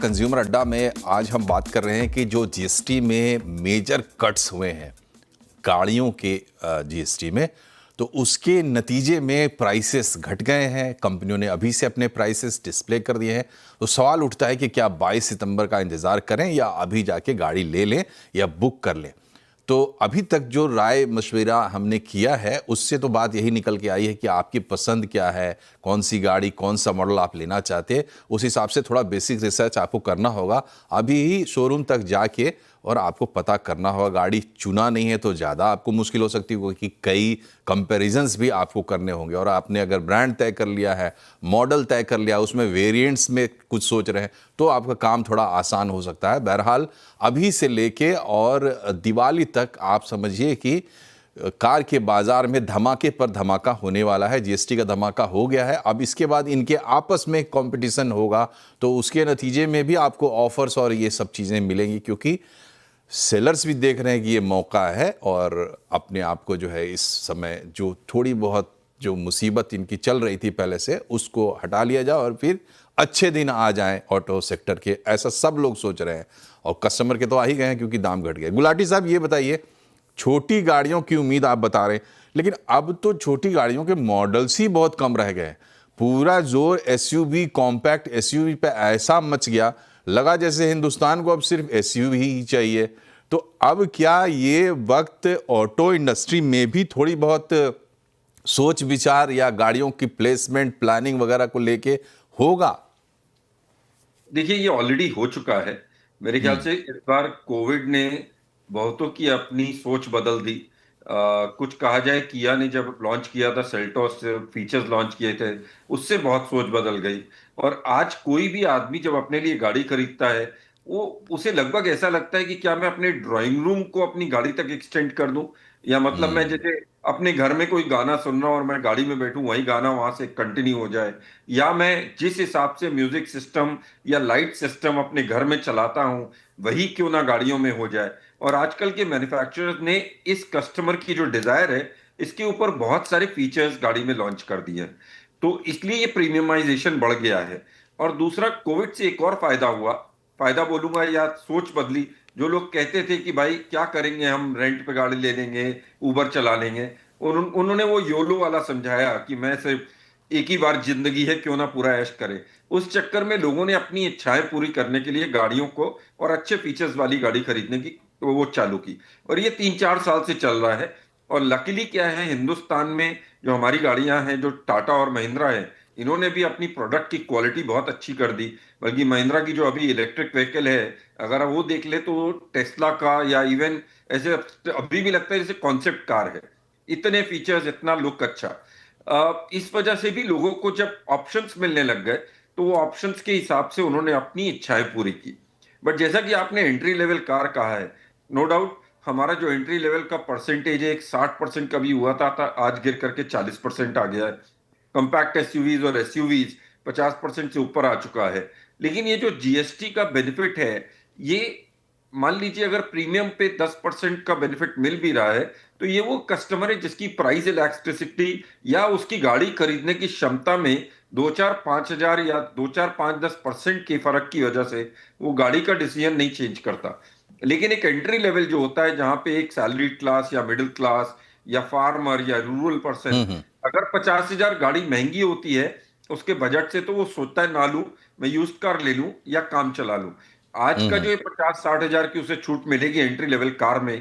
Consumer अड्डा में आज हम बात कर रहे हैं कि जो जीएसटी में मेजर कट्स हुए हैं गाड़ियों के जीएसटी में, तो उसके नतीजे में प्राइसेस घट गए हैं। कंपनियों ने अभी से अपने प्राइसेस डिस्प्ले कर दिए हैं। तो सवाल उठता है कि क्या 22 सितंबर का इंतज़ार करें या अभी जाके गाड़ी ले लें या बुक कर लें। तो अभी तक जो राय मशवरा हमने किया है उससे तो बात यही निकल के आई है कि आपकी पसंद क्या है, कौन सी गाड़ी, कौन सा मॉडल आप लेना चाहते हैं, उस हिसाब से थोड़ा बेसिक रिसर्च आपको करना होगा। अभी ही शोरूम तक जाके और आपको पता करना होगा। गाड़ी चुना नहीं है तो ज़्यादा आपको मुश्किल हो सकती है क्योंकि कई कंपैरिजन्स भी आपको करने होंगे। और आपने अगर ब्रांड तय कर लिया है, मॉडल तय कर लिया, उसमें वेरिएंट्स में कुछ सोच रहे हैं, तो आपका काम थोड़ा आसान हो सकता है। बहरहाल अभी से लेके और दिवाली तक आप समझिए कि कार के बाजार में धमाके पर धमाका होने वाला है। जीएसटी का धमाका हो गया है, अब इसके बाद इनके आपस में कंपटीशन होगा, तो उसके नतीजे में भी आपको ऑफर्स और ये सब चीज़ें मिलेंगी क्योंकि सेलर्स भी देख रहे हैं कि ये मौका है और अपने आप को जो है इस समय जो थोड़ी बहुत जो मुसीबत इनकी चल रही थी पहले से उसको हटा लिया जाए और फिर अच्छे दिन आ जाएं ऑटो सेक्टर के, ऐसा सब लोग सोच रहे हैं। और कस्टमर के तो आ ही गए हैं क्योंकि दाम घट गए। गुलाटी साहब ये बताइए, छोटी गाड़ियों की उम्मीद आप बता रहे हैं, लेकिन अब तो छोटी गाड़ियों के मॉडल्स ही बहुत कम रह गए। पूरा जोर एसयूवी, कॉम्पैक्ट एसयूवी पे ऐसा मच गया, लगा जैसे हिंदुस्तान को अब सिर्फ एसयूवी ही चाहिए। तो अब क्या ये वक्त ऑटो इंडस्ट्री में भी थोड़ी बहुत सोच विचार या गाड़ियों की प्लेसमेंट प्लानिंग वगैरह को लेके होगा? देखिए, ये ऑलरेडी हो चुका है। मेरे ख्याल से इस बार कोविड ने बहुतों की अपनी सोच बदल दी। कुछ कहा जाए, किया ने जब लॉन्च किया था सेल्टोस फीचर्स लॉन्च किए थे, उससे बहुत सोच बदल गई। और आज कोई भी आदमी जब अपने लिए गाड़ी खरीदता है, वो उसे लगभग ऐसा लगता है कि क्या मैं अपने ड्राइंग रूम को अपनी गाड़ी तक एक्सटेंड कर दूं, या मतलब मैं जैसे अपने घर में कोई गाना सुन रहा हूं और मैं गाड़ी में बैठूं, वही गाना वहां से कंटिन्यू हो जाए, या मैं जिस हिसाब से म्यूजिक सिस्टम या लाइट सिस्टम अपने घर में चलाता हूं, वही क्यों ना गाड़ियों में हो जाए। और आजकल के मैन्युफैक्चरर्स ने इस कस्टमर की जो डिजायर है, इसके ऊपर बहुत सारे फीचर्स गाड़ी में लॉन्च कर दिए हैं। तो इसलिए ये प्रीमियमाइजेशन बढ़ गया है। और दूसरा, कोविड से एक और फायदा हुआ, फायदा बोलूंगा या सोच बदली। जो लोग कहते थे कि भाई क्या करेंगे, हम रेंट पे गाड़ी ले लेंगे, उबर चला लेंगे, उन्होंने वो योलो वाला समझाया कि मैं सिर्फ एक ही बार जिंदगी है, क्यों ना पूरा ऐश करें। उस चक्कर में लोगों ने अपनी इच्छाएं पूरी करने के लिए गाड़ियों को और अच्छे फीचर्स वाली गाड़ी खरीदने की वो चालू की। और ये 3-4 साल से चल रहा है। और लकीली क्या है, हिंदुस्तान में जो हमारी गाड़ियां हैं, जो टाटा और महिंद्रा है, इन्होंने भी अपनी प्रोडक्ट की क्वालिटी बहुत अच्छी कर दी। बल्कि महिंद्रा की जो अभी इलेक्ट्रिक व्हीकल है, अगर वो देख ले तो टेस्ला का, या इवन ऐसे अभी भी लगता है जैसे कॉन्सेप्ट कार है। इतने फीचर्स, इतना लुक अच्छा। इस वजह से भी लोगों को जब ऑप्शंस मिलने लग गए, तो वो ऑप्शंस के हिसाब से उन्होंने अपनी इच्छाएं पूरी की। बट जैसा कि आपने एंट्री लेवल कार कहा है, नो डाउट हमारा जो एंट्री लेवल का परसेंटेज है, एक 60% का भी हुआ था, आज गिर करके 40% आ गया है। कंपैक्ट एसयूवीज और एसयूवीज 50% से ऊपर आ चुका है। लेकिन ये जो जीएसटी का बेनिफिट है, ये मान लीजिए अगर प्रीमियम पे 10% का बेनिफिट मिल भी रहा है, तो ये वो कस्टमर है जिसकी प्राइस इलास्टिसिटी या उसकी गाड़ी खरीदने की क्षमता में 2-4-5 हजार या 2-4-5-10% के फर्क की वजह से वो गाड़ी का डिसीजन नहीं चेंज करता। लेकिन एक एंट्री लेवल जो होता है, जहां पे एक सैलरी क्लास या मिडिल क्लास या फार्मर या रूरल पर्सन, अगर 50 हजार गाड़ी महंगी होती है उसके बजट से, तो वो सोचता है ना लूं, मैं यूज्ड कार ले लूं या काम चला लूं। आज का जो ये 50-60 हजार की उसे छूट मिलेगी एंट्री लेवल कार में,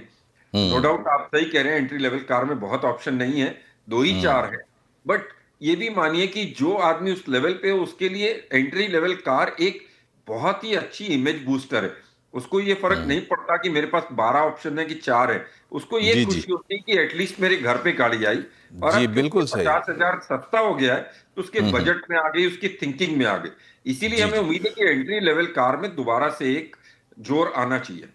नो डाउट आप सही कह रहे हैं, एंट्री लेवल कार में बहुत ऑप्शन नहीं है, दो ही चार है। बट ये भी मानिए कि जो आदमी उस लेवल पे है, उसके लिए एंट्री लेवल कार एक बहुत ही अच्छी इमेज बूस्टर है। उसको ये फर्क नहीं पड़ता कि मेरे पास 12 ऑप्शन है कि 4 है। उसको ये जी, जी। खुशी होती है कि एटलीस्ट मेरे घर पे गाड़ी आई। और जी, अब क्योंकि बिल्कुल सही। 50 हजार सस्ता हो गया है, तो उसके बजट में आ गई, उसकी थिंकिंग में आ गई। इसीलिए जी, हमें जी। उम्मीद है कि एंट्री लेवल कार में दोबारा से एक जोर आना चाहिए।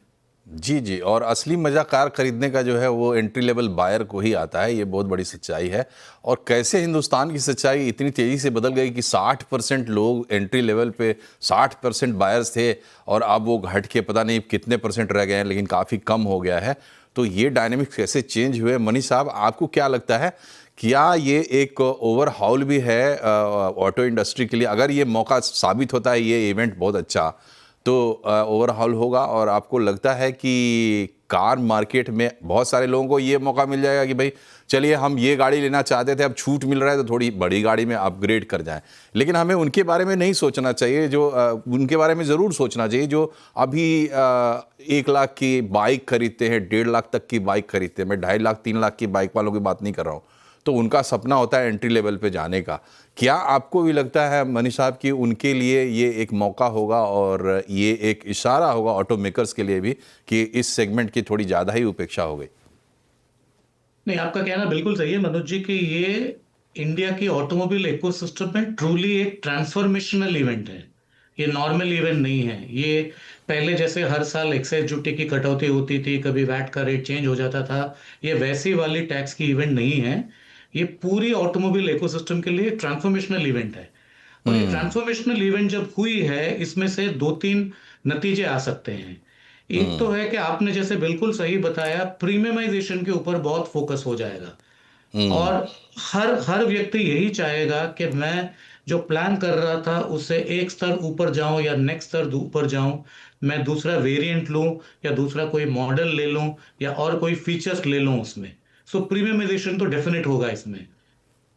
जी, जी। और असली मज़ा कार खरीदने का जो है वो एंट्री लेवल बायर को ही आता है, ये बहुत बड़ी सच्चाई है। और कैसे हिंदुस्तान की सच्चाई इतनी तेज़ी से बदल गई कि 60% लोग एंट्री लेवल पे 60% बायर्स थे और अब वो घट के पता नहीं कितने परसेंट रह गए हैं, लेकिन काफ़ी कम हो गया है। तो ये डायनामिक्स कैसे चेंज हुए? मनीष साहब, आपको क्या लगता है, क्या ये एक ओवरहॉल भी है ऑटो इंडस्ट्री के लिए? अगर ये मौका साबित होता है, ये इवेंट बहुत अच्छा, तो ओवरहॉल होगा और आपको लगता है कि कार मार्केट में बहुत सारे लोगों को ये मौका मिल जाएगा कि भाई चलिए हम ये गाड़ी लेना चाहते थे, अब छूट मिल रहा है तो थोड़ी बड़ी गाड़ी में अपग्रेड कर जाएं। लेकिन हमें उनके बारे में नहीं सोचना चाहिए, जो उनके बारे में ज़रूर सोचना चाहिए जो अभी 1 लाख की बाइक खरीदते हैं, 1.5 लाख तक की बाइक खरीदते हैं। मैं 2.5 लाख 3 लाख की बाइक वालों की बात नहीं कर रहा हूँ। तो उनका सपना होता है एंट्री लेवल पे जाने का। क्या आपको भी लगता है मनीष साहब कि उनके लिए ये एक मौका होगा और ये एक इशारा होगा ऑटो मेकर्स के लिए भी कि इस सेगमेंट की थोड़ी ज़्यादा ही उपेक्षा हो गई? नहीं, आपका कहना बिल्कुल सही है मनोज जी कि ये इंडिया की ऑटोमोबाइल इकोसिस्टम में ट्रूली एक ट्रांसफॉर्मेशनल इवेंट है। ये नॉर्मल इवेंट नहीं है। ये पहले जैसे हर साल एक्साइज ड्यूटी की कटौती होती थी, कभी वैट का रेट चेंज हो जाता था, ये वैसी वाली टैक्स की इवेंट नहीं है। ये पूरी ऑटोमोबाइल इकोसिस्टम के लिए ट्रांसफॉर्मेशनल इवेंट है। और ये ट्रांसफॉर्मेशनल इवेंट जब हुई है, इसमें से 2-3 नतीजे आ सकते हैं। एक तो है कि आपने जैसे बिल्कुल सही बताया, प्रीमियमाइजेशन के ऊपर बहुत फोकस हो जाएगा और हर हर व्यक्ति यही चाहेगा कि मैं जो प्लान कर रहा था उससे एक स्तर ऊपर जाऊं या नेक्स्ट स्तर ऊपर जाऊं, मैं दूसरा वेरिएंट लूं या दूसरा कोई मॉडल ले लूं या और कोई फीचर्स ले लूं उसमें। सो प्रीमियमाइजेशन तो डेफिनेट होगा इसमें।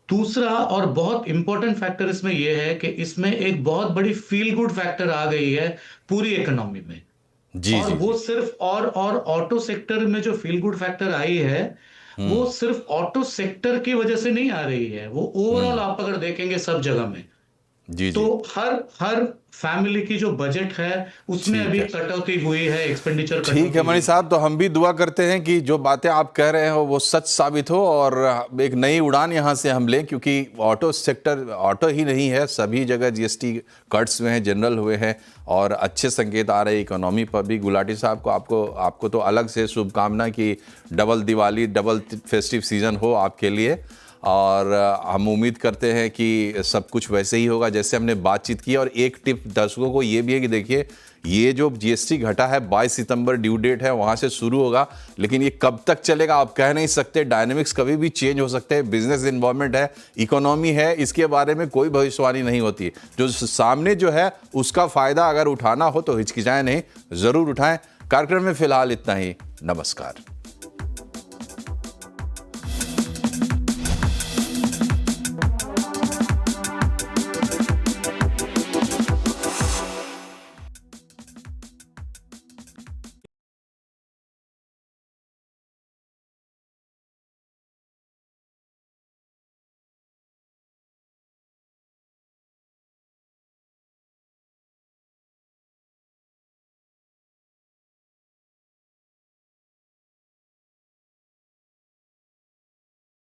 दूसरा और बहुत इंपॉर्टेंट फैक्टर इसमें यह है कि इसमें एक बहुत बड़ी फील गुड फैक्टर आ गई है पूरी इकोनॉमी में। जी और जी वो जी। सिर्फ और ऑटो सेक्टर में जो फील गुड फैक्टर आई है, वो सिर्फ ऑटो सेक्टर की वजह से नहीं आ रही है, वो ओवरऑल आप अगर देखेंगे सब जगह में, जी तो जी। हर हर फैमिली की जो बजट है उसमें ठीक अभी है। कटौती हुई है, एक्सपेंडिचर ठीक है कटौती हुई मनीष है। साहब, तो हम भी दुआ करते हैं कि जो बातें आप कह रहे हो वो सच साबित हो और एक नई उड़ान यहाँ से हम लें, क्योंकि ऑटो सेक्टर, ऑटो ही नहीं है, सभी जगह जीएसटी कट्स हुए हैं, जनरल हुए हैं और अच्छे संकेत आ रहे हैं इकोनॉमी पर भी। गुलाटी साहब को आपको तो अलग से शुभकामना कि double Diwali, double festive season हो आपके लिए। और हम उम्मीद करते हैं कि सब कुछ वैसे ही होगा जैसे हमने बातचीत की। और एक टिप दर्शकों को ये भी है कि देखिए, ये जो जीएसटी घटा है 22 सितंबर ड्यू डेट है, वहाँ से शुरू होगा, लेकिन ये कब तक चलेगा आप कह नहीं सकते। डायनेमिक्स कभी भी चेंज हो सकते हैं, बिजनेस इन्वायरमेंट है, इकोनॉमी है, इसके बारे में कोई भविष्यवाणी नहीं होती। जो सामने जो है उसका फ़ायदा अगर उठाना हो तो हिचकिचाएं नहीं, ज़रूर उठाएं। कार्यक्रम में फिलहाल इतना ही। नमस्कार।